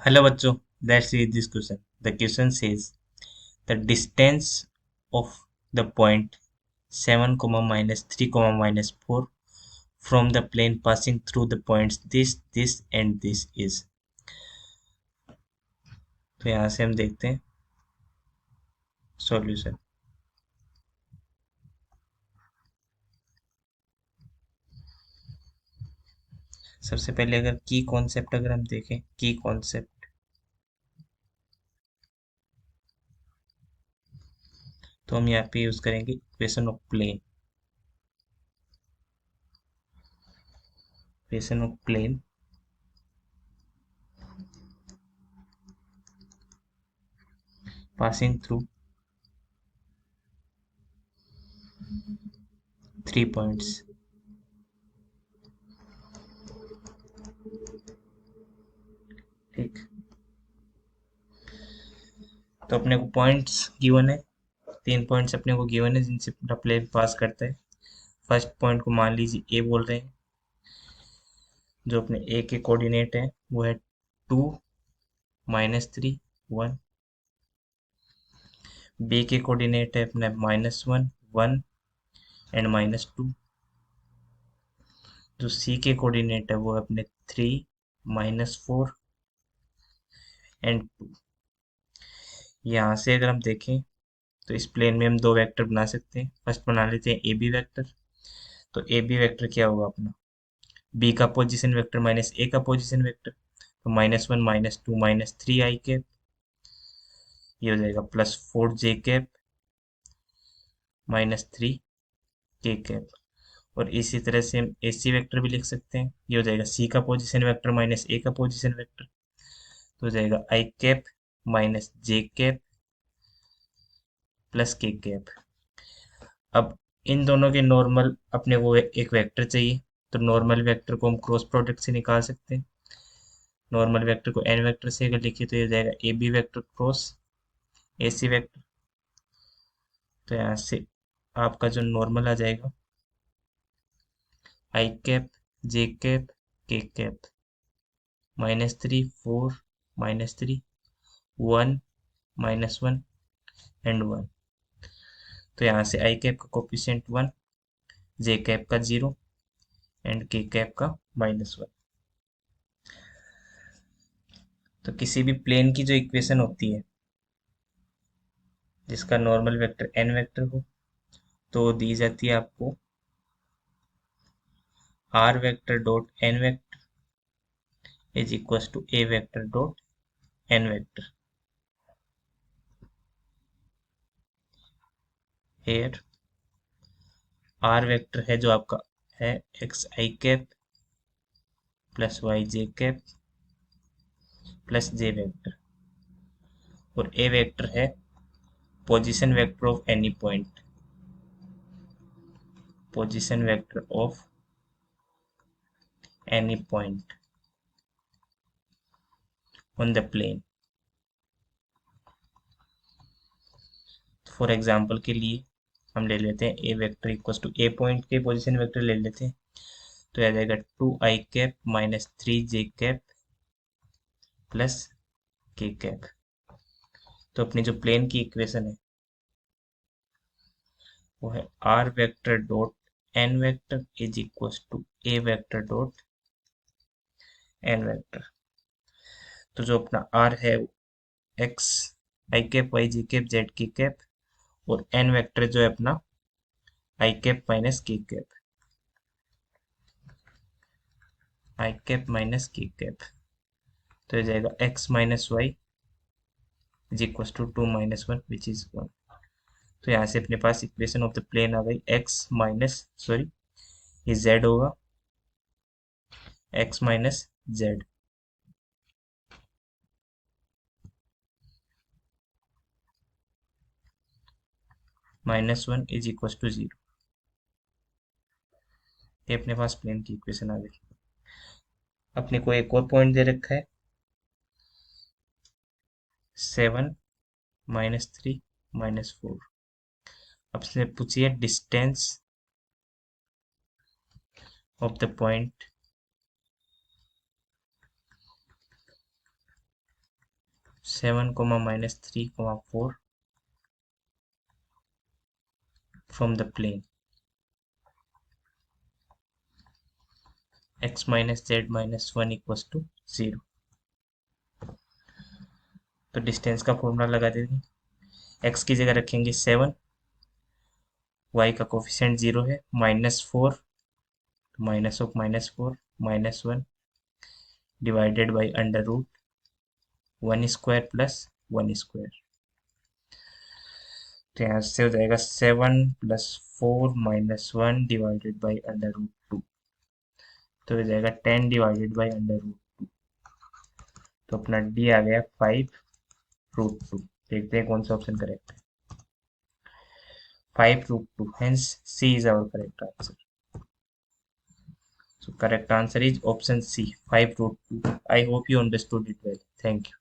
Hello बच्चों, let's read this question. The question says the distance of the point 7, minus 3, minus 4 from the plane passing through the points this and this is. तो यहाँ से हम देखते हैं solution. सबसे पहले अगर की कॉन्सेप्ट अगर हम देखें की कॉन्सेप्ट, तो हम यहाँ पे यूज करेंगे equation of plane. Equation of plane passing through 3 points। ठीक, तो अपने को पॉइंट्स गिवन है, 3 पॉइंट्स अपने को गिवन है जिनसे पूरा प्लेन पास करता है। फर्स्ट पॉइंट को मान लीजिए ए बोल रहे हैं, जो अपने ए के कोऑर्डिनेट है वो है 2, -3, 1। बी के कोऑर्डिनेट है अपने -1, 1 एंड -2। जो सी के कोऑर्डिनेट है वो है अपने 3, -4 एंड 2। यहाँ से अगर हम देखें तो इस प्लेन में हम दो वेक्टर बना सकते हैं। फर्स्ट बना लेते हैं ए बी वैक्टर। तो ए बी वैक्टर क्या होगा अपना, बी का पोजीशन वेक्टर माइनस ए का पोजीशन वेक्टर, तो -1, -2, -3 आई कैप, ये हो जाएगा +4 j कैप -3 के कैप। और इसी तरह से हम ए सी वेक्टर भी लिख सकते हैं, ये हो जाएगा सी का पोजीशन वेक्टर माइनस ए का पोजीशन वेक्टर, तो हो जाएगा I cap -j cap K cap. अब इन दोनों के नॉर्मल अपने को एक वेक्टर चाहिए, तो नॉर्मल वेक्टर को हम क्रॉस प्रोडक्ट से निकाल सकते हैं। नॉर्मल वेक्टर को एन वेक्टर से अगर लिखिए तो ये हो जाएगा A B vector cross A C vector. तो यहाँ से आपका जो नॉर्मल आ जाएगा I cap J cap K cap -3, 4, -3, 1, -1 and 1। तो यहाँ से आई कैप का कोफिशिएंट 1, जे कैप का 0 एंड के कैप का -1। तो किसी भी प्लेन की जो इक्वेशन होती है जिसका नॉर्मल वेक्टर एन वेक्टर हो, तो दी जाती है आपको r vector dot N vector is equal to A vector dot N vector. Here r vector है जो आपका है एक्स आई cap +y j cap +j vector, और ए वेक्टर है position vector of any point, position vector of any point on the plane. For example के लिए हम ले लेते हैं a vector equal to a point के पोजीशन वेक्टर ले लेते हैं, तो आ जाएगा 2i cap -3j cap K cap. तो अपनी जो प्लेन की इक्वेशन है वो है R vector dot N vector is equal to A vector dot N vector. तो जो अपना आर है एक्स आई cap Y G cap Z की कैप, और एन वेक्टर जो है अपना I cap K cap, I cap K cap. तो हो जाएगा X -y is equal to 2 -1 which is 1। तो यहाँ से अपने पास इक्वेशन ऑफ द प्लेन आ गई एक्स माइनस सॉरी ये z होगा x z -1 is equal to 0। ये अपने पास प्लेन की इक्वेशन आ गई। अपने को एक और पॉइंट दे रखा है 7, -3, -4। अब से पूछिए distance of the point 7 comma minus 3 comma 4 from the plane x minus z minus 1 equals to 0। तो डिस्टेंस का फॉर्मूला लगा देंगे। x की जगह रखेंगे 7, y का कोफिशिएंट 0 है, -4, minus of -4 -1 divided by under root 1 square plus 1 square. तो यहाँ से हो जाएगा 7 + 4 - 1 डिवाइडेड बाई अंडर रूट 2, तो हो जाएगा 10 डिवाइडेड बाई अंडर रूट 2। तो अपना डी आ गया 5√2। देखते हैं कौन सा ऑप्शन करेक्ट है। 5√2, hence C is our correct answer. So correct answer is option C, 5√2. I hope you understood it well. Thank you.